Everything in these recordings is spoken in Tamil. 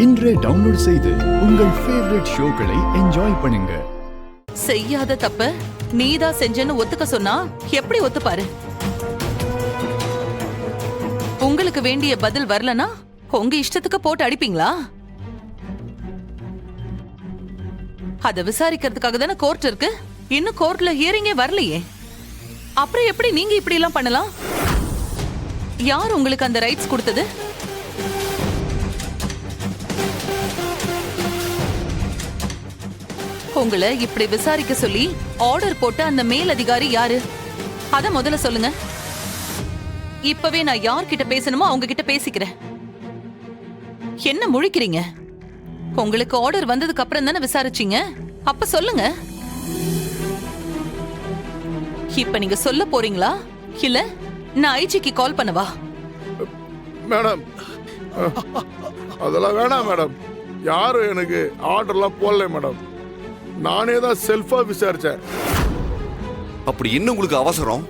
இன்றே டவுன்லோட் செய்து உங்கள் ஃபேவரட் ஷோக்களை என்ஜாய் பண்ணுங்க. செய்யாத தப்ப நீதான் செஞ்சேன்னு ஒத்துக்க சொன்னா எப்படி ஒத்துப்பாரு? உங்களுக்கு வேண்டிய பதில் வரலனா உங்க இஷ்டத்துக்கு போட்டு அடிப்பீங்களா? அத விசாரிக்கிறதுக்காக தானே கோர்ட் இருக்கு. இன்னும் கோர்ட்ல ஹியரிங்கே வரலையே. அப்புறம் எப்படி நீங்க இப்படி எல்லாம் பண்ணலாம்? யார் உங்களுக்கு அந்த ரைட்ஸ் கொடுத்தது? உங்களை இப்படி விசாரிக்க சொல்லி ஆர்டர் போட்ட அந்த மேல் அதிகாரி யாரு? அத முதல்ல சொல்லுங்க. இப்பவே நான் யார்கிட்ட பேசணுமோ அவங்க கிட்ட பேசிக்கிறேன். என்ன முழிக்கிறீங்க? உங்களுக்கு ஆர்டர் வந்ததுக்கு அப்புறம் தானே விசாரிச்சீங்க. அப்ப சொல்லுங்க. இப்ப நீங்க சொல்ல போறீங்களா இல்ல நான் ஐஜிக்கு கால் பண்ணவா? மேடம், அதெல்லாம் வேணாம் மேடம். யாரும் எனக்கு ஆர்டர்லாம் போடல மேடம். நானே தான் செல்ஃபா விசாரிச்சேன். அப்படி என்ன உங்களுக்கு அவசரம்?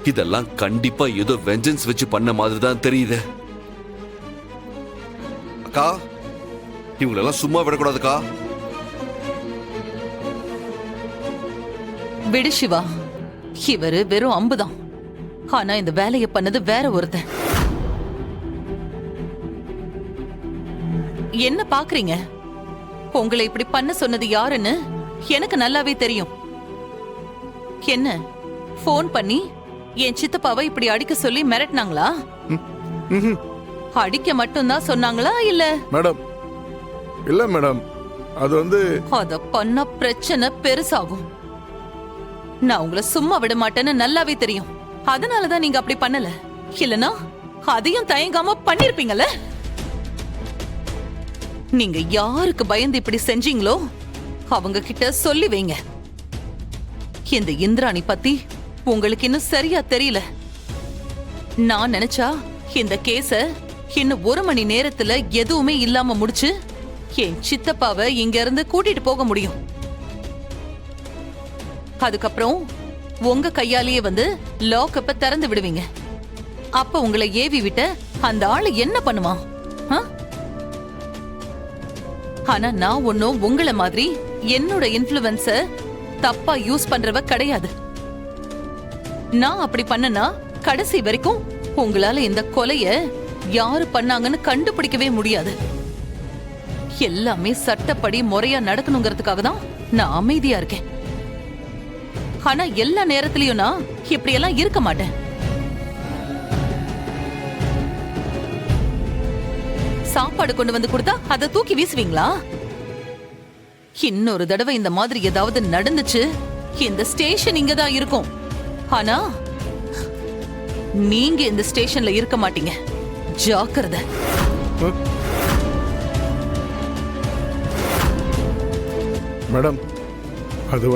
இதெல்லாம் கண்டிப்பா ஏதோ வெஞ்சன்ஸ் வச்சு பண்ண மாதிரி தான் தெரியுது. அக்கா, இவங்களெல்லாம் சும்மா விடக்கூடாதுக்கா. விடு சிவா, இவரு வெறும் அம்புதான். ஆனா இந்த வேலையை பண்ணது வேற ஒருத்தன். என்ன பாக்குறீங்க? உங்களை இப்படி பண்ண சொன்னது யாருன்னு எனக்கு நல்லாவே தெரியும். என்ன போன் பண்ணி என் சித்தப்பாவை இப்படி அடிக்க சொல்லி மிரட்டினாங்களா? அடிக்க மட்டும்தான் சொன்னாங்களா இல்ல? மேடம், இல்ல மேடம். அது அத பண்ண பிரச்சனை பெருசாகும். நான் உங்களை சும்மா விட மாட்டேன்னு நல்லாவே தெரியும். அதனாலதான் நீங்க அப்படி பண்ணல. இல்லனா அதையும் தயங்காம பண்ணிருப்பீங்கல்ல. நீங்க யாருக்கு பயந்து இப்படி செஞ்சீங்களோ அவங்க கிட்ட சொல்லி வைங்க. இந்த இந்திராணி பத்தி உங்களுக்கு இன்னும் சரியா தெரியல. நான் நினைச்சா இந்த கேஸ இன்னும் 1 மணி நேரத்துல எதுவுமே இல்லாம முடிச்சு என் சித்தப்பாவை இங்க இருந்து கூட்டிட்டு போக முடியும். அதுக்கப்புறம் உங்க கையாலேயே வந்து லாக்கப்ப திறந்து விடுவீங்க. அப்ப உங்களை ஏவி விட்ட அந்த ஆளு என்ன பண்ணுவான்? ஆனா நான் ஒன்னும் உங்களை மாதிரி என்னோட இன்ஃப்ளூயன்ஸ தப்பா யூஸ் பண்றவ கிடையாது. நான் அப்படி பண்ணனா கடைசி வரைக்கும் உங்களால இந்த கொலைய யாரு பண்ணாங்கன்னு கண்டுபிடிக்கவே முடியாது. எல்லாமே சட்டப்படி முறையா நடக்கணுங்கிறதுக்காக தான் நான் அமைதியா இருக்கேன். ஆனா எல்லா நேரத்திலயும் நான் இப்படி எல்லாம் இருக்க மாட்டேன். சாப்பாடு கொண்டு வந்து கொடுத்தா அதை தூக்கி வீசுவீங்களா? இன்னொரு தடவை இந்த மாதிரி ஏதாவது நடந்துச்சு இந்த ஸ்டேஷன் இங்கதான் இருக்கும். ஆனா நீங்க இந்த ஸ்டேஷன்ல இருக்க மாட்டீங்க. ஜாக்கிரதை. மேடம், அது